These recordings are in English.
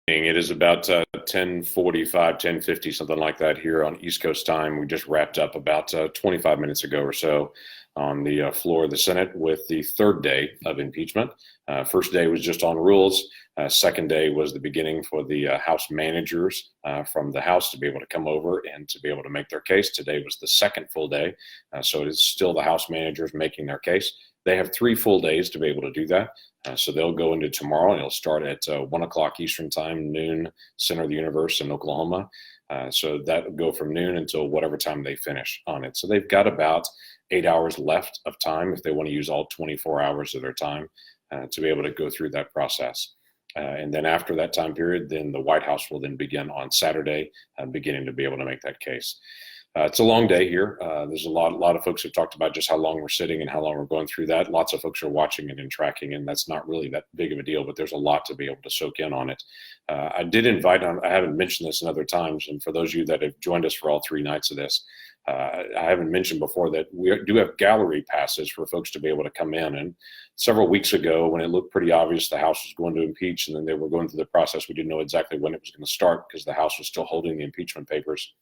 It is about 10:45, 10:50, something like that here on East Coast time. We just wrapped up about 25 minutes ago or so on the floor of the Senate with the third day of impeachment. First day was just on rules. Second day was the beginning for the House managers from the House to be able to come over and to be able to make their case. Today was the second full day, so it is still the House managers making their case. They have 3 full days to be able to do that. So they'll go into tomorrow, and it'll start at 1 o'clock Eastern time, noon, center of the universe in Oklahoma. So that will go from noon until whatever time they finish on it. So they've got about 8 hours left of time if they want to use all 24 hours of their time to be able to go through that process. And then after that time period, then the White House will then begin on Saturday, beginning to be able to make that case. It's a long day here. There's a lot of folks have talked about just how long we're sitting and how long we're going through that. Lots of folks are watching it and tracking, and that's not really that big of a deal, but there's a lot to be able to soak in on it. I did invite on, I haven't mentioned this in other times, and for those of you that have joined us for all 3 nights of this, I haven't mentioned before that we do have gallery passes for folks to be able to come in. And several weeks ago, when it looked pretty obvious the House was going to impeach and then they were going through the process, we didn't know exactly when it was going to start because the House was still holding the impeachment papers.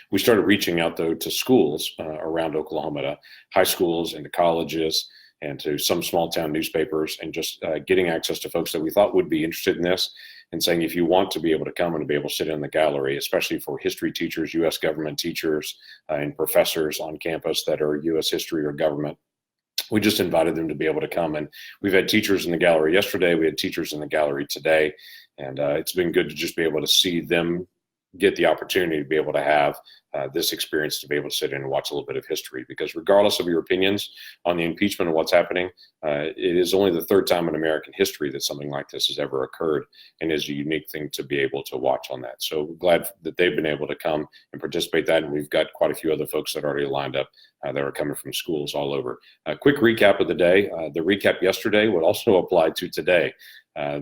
We started reaching out, though, to schools around Oklahoma, to high schools and to colleges and to some small town newspapers, and just getting access to folks that we thought would be interested in this and saying, if you want to be able to come and to be able to sit in the gallery, especially for history teachers, U.S. government teachers, and professors on campus that are U.S. history or government, we just invited them to be able to come. And we've had teachers in the gallery yesterday. We had teachers in the gallery today. And it's been good to just be able to see them get the opportunity to be able to have this experience, to be able to sit in and watch a little bit of history, because regardless of your opinions on the impeachment and what's happening, it is only the 3rd time in American history that something like this has ever occurred, and is a unique thing to be able to watch on that. So we're glad that they've been able to come and participate in that, and we've got quite a few other folks that are already lined up that are coming from schools all over. A quick recap of the day. The recap yesterday would also apply to today.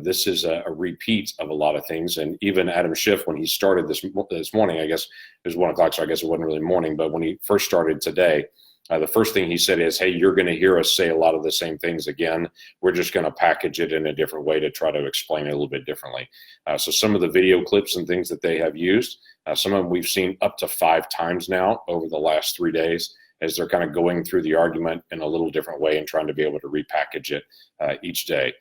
This is a repeat of a lot of things, and even Adam Schiff, when he started this morning, I guess it was 1 o'clock, so I guess it wasn't really morning, but when he first started today, the first thing he said is, hey, you're going to hear us say a lot of the same things again. We're just going to package it in a different way to try to explain it a little bit differently. So some of the video clips and things that they have used, some of them we've seen up to 5 times now over the last 3 days, as they're kind of going through the argument in a little different way and trying to be able to repackage it each day.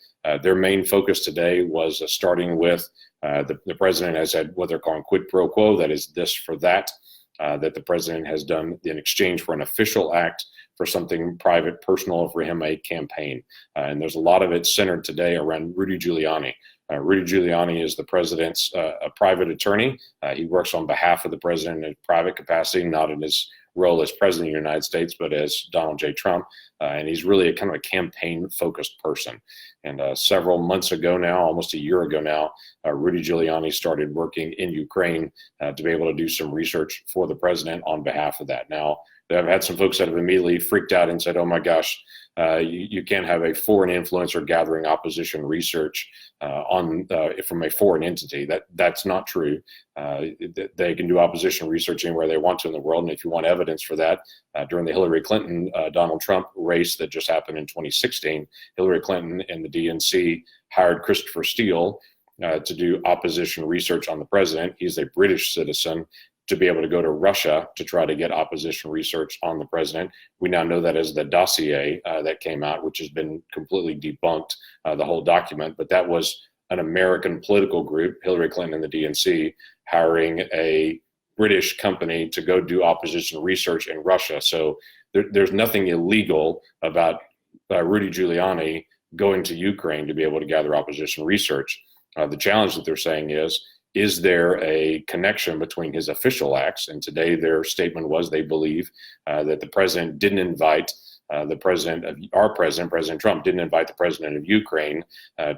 Their main focus today was starting with the president has had what they're calling quid pro quo, that is this for that, that the president has done in exchange for an official act for something private, personal, for him, a campaign. And there's a lot of it centered today around Rudy Giuliani. Rudy Giuliani is the president's a private attorney. He works on behalf of the president in a private capacity, not in his role as president of the United States, but as Donald J. Trump. And he's really a kind of a campaign-focused person. And several months ago now, almost a year ago now, Rudy Giuliani started working in Ukraine to be able to do some research for the president on behalf of that. Now, I've had some folks that have immediately freaked out and said, oh my gosh, you can't have a foreign influencer gathering opposition research from a foreign entity. That's not true. They can do opposition research anywhere they want to in the world. And if you want evidence for that, during the Hillary Clinton, Donald Trump race that just happened in 2016, Hillary Clinton and the DNC hired Christopher Steele to do opposition research on the president. He's a British citizen, to be able to go to Russia to try to get opposition research on the president. We now know that as the dossier that came out, which has been completely debunked, the whole document, but that was an American political group, Hillary Clinton and the DNC, hiring a British company to go do opposition research in Russia. So there's nothing illegal about Rudy Giuliani going to Ukraine to be able to gather opposition research. The challenge that they're saying is there a connection between his official acts? And today their statement was they believe that the president didn't invite President Trump didn't invite the president of Ukraine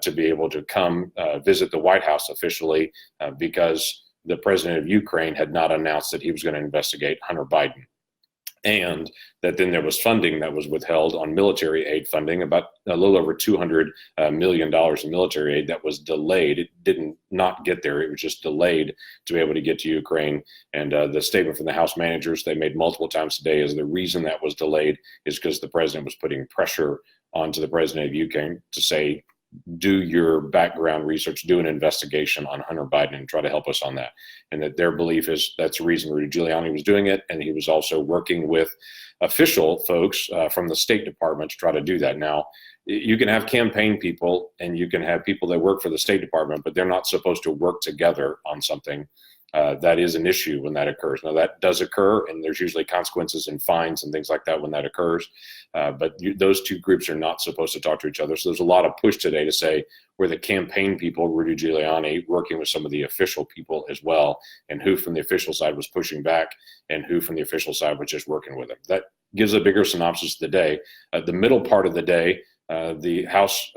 to be able to come visit the White House officially because the president of Ukraine had not announced that he was going to investigate Hunter Biden. And that then there was funding that was withheld on military aid funding, about a little over $200 million in military aid that was delayed. It didn't not get there. It was just delayed to be able to get to Ukraine. And the statement from the House managers they made multiple times today is the reason that was delayed is because the president was putting pressure onto the president of Ukraine to say, do your background research, do an investigation on Hunter Biden and try to help us on that. And that their belief is that's the reason Rudy Giuliani was doing it. And he was also working with official folks from the State Department to try to do that. Now, you can have campaign people and you can have people that work for the State Department, but they're not supposed to work together on something. That is an issue when that occurs. Now, that does occur, and there's usually consequences and fines and things like that when that occurs. But those two groups are not supposed to talk to each other. So there's a lot of push today to say we're the campaign people, Rudy Giuliani, working with some of the official people as well, and who from the official side was pushing back and who from the official side was just working with him. That gives a bigger synopsis of the day. The middle part of the day, the House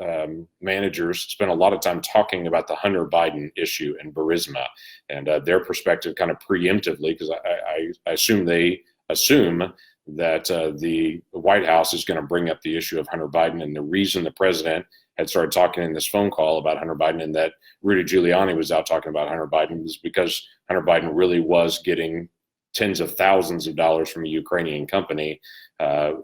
managers spent a lot of time talking about the Hunter Biden issue and Burisma and their perspective kind of preemptively, because I assume they assume that the White House is going to bring up the issue of Hunter Biden. And the reason the president had started talking in this phone call about Hunter Biden and that Rudy Giuliani was out talking about Hunter Biden was because Hunter Biden really was getting tens of thousands of dollars from a Ukrainian company,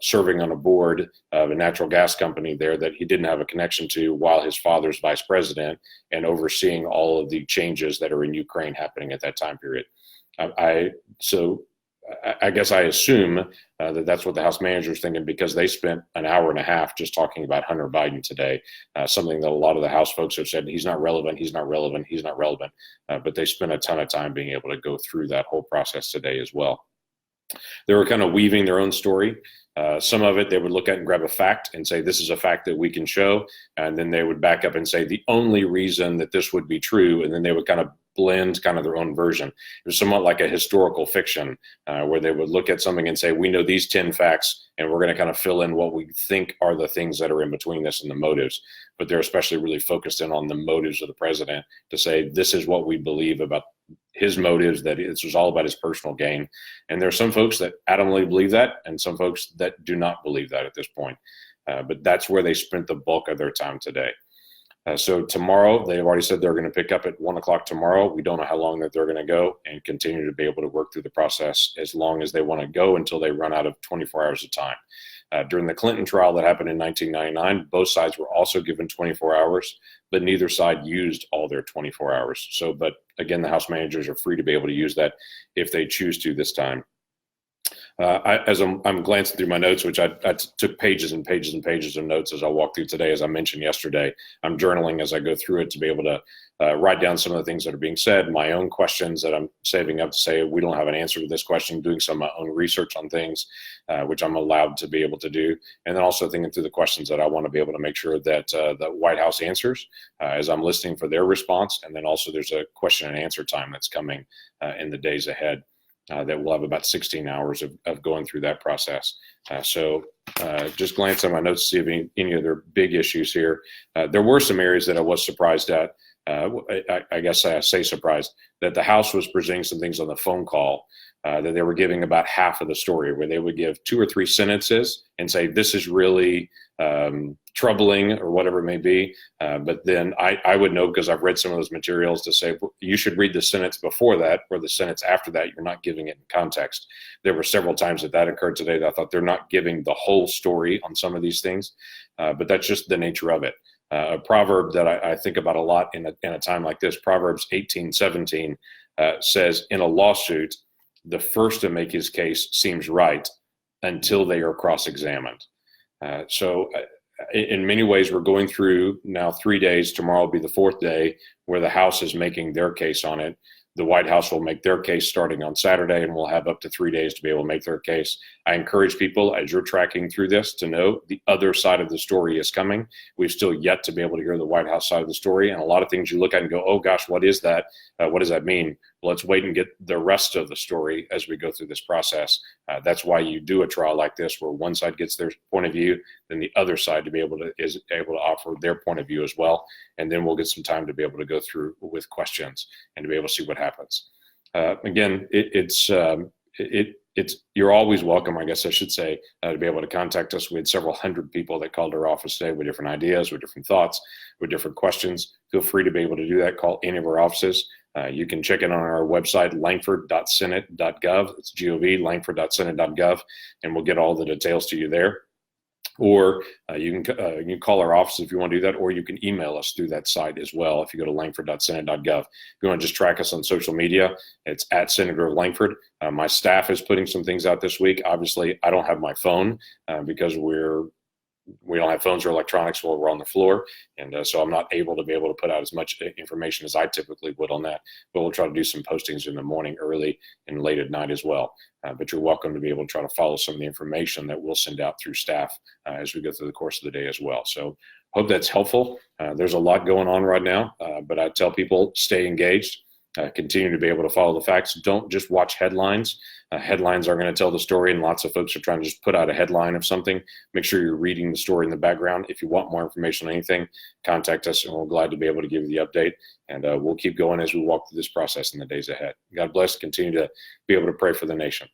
serving on a board of a natural gas company there that he didn't have a connection to while his father's vice president and overseeing all of the changes that are in Ukraine happening at that time period. So I guess I assume that that's what the House manager is thinking, because they spent an hour and a half just talking about Hunter Biden today, something that a lot of the House folks have said, he's not relevant, he's not relevant, he's not relevant. But they spent a ton of time being able to go through that whole process today as well. They were kind of weaving their own story. Some of it they would look at and grab a fact and say, this is a fact that we can show. And then they would back up and say, the only reason that this would be true. And then they would kind of blend kind of their own version. It was somewhat like a historical fiction where they would look at something and say, we know these 10 facts, and we're going to kind of fill in what we think are the things that are in between this and the motives. But they're especially really focused in on the motives of the president to say, this is what we believe about his motives, that this was all about his personal gain. And there are some folks that adamantly believe that, and some folks that do not believe that at this point. But that's where they spent the bulk of their time today. So tomorrow, they've already said they're going to pick up at 1 o'clock tomorrow. We don't know how long that they're going to go, and continue to be able to work through the process as long as they want to go until they run out of 24 hours of time. During the Clinton trial that happened in 1999, both sides were also given 24 hours, but neither side used all their 24 hours. So, but again, the House managers are free to be able to use that if they choose to this time. As I'm glancing through my notes, which I took pages and pages and pages of notes as I walked through today, as I mentioned yesterday, I'm journaling as I go through it to be able to write down some of the things that are being said, my own questions that I'm saving up to say, we don't have an answer to this question, doing some of my own research on things, which I'm allowed to be able to do. And then also thinking through the questions that I want to be able to make sure that the White House answers as I'm listening for their response. And then also there's a question and answer time that's coming in the days ahead. That we'll have about 16 hours of going through that process. So just glance at my notes to see if any other big issues here. There were some areas that I was surprised at. I guess I say surprised that the House was presenting some things on the phone call that they were giving about half of the story, where they would give 2 or 3 sentences and say, this is really troubling or whatever it may be. But then I would know, because I've read some of those materials, to say you should read the sentence before that or the sentence after that. You're not giving it in context. There were several times that occurred today that I thought they're not giving the whole story on some of these things. But that's just the nature of it. A proverb that I think about a lot in a time like this, Proverbs 18:17, says, in a lawsuit, the first to make his case seems right until they are cross-examined. So in many ways, we're going through now 3 days. Tomorrow will be the 4th day where the House is making their case on it. The White House will make their case starting on Saturday, and we'll have up to 3 days to be able to make their case. I encourage people, as you're tracking through this, to know the other side of the story is coming. We've still yet to be able to hear the White House side of the story, and a lot of things you look at and go, oh gosh, what is that? What does that mean? Well, let's wait and get the rest of the story as we go through this process. That's why you do a trial like this, where one side gets their point of view, then the other side is able to offer their point of view as well. And then we'll get some time to be able to go through with questions and to be able to see what happens. Again, you're always welcome, I guess I should say, to be able to contact us. We had several hundred people that called our office today with different ideas, with different thoughts, with different questions. Feel free to be able to do that. Call any of our offices. You can check it on our website, lankford.senate.gov. It's GOV, lankford.senate.gov, and we'll get all the details to you there. Or you can call our office if you want to do that, or you can email us through that site as well. If you go to lankford.senate.gov, if you want to just track us on social media, it's at Senator Lankford. My staff is putting some things out this week. Obviously, I don't have my phone because we don't have phones or electronics while we're on the floor. And so I'm not able to put out as much information as I typically would on that. But we'll try to do some postings in the morning, early, and late at night as well. But you're welcome to be able to try to follow some of the information that we'll send out through staff as we go through the course of the day as well. So hope that's helpful. There's a lot going on right now, but I tell people stay engaged. Continue to be able to follow the facts. Don't just watch headlines. Headlines aren't going to tell the story, and lots of folks are trying to just put out a headline of something. Make sure you're reading the story in the background. If you want more information on anything, contact us, and we're glad to be able to give you the update. And we'll keep going as we walk through this process in the days ahead. God bless. Continue to be able to pray for the nation.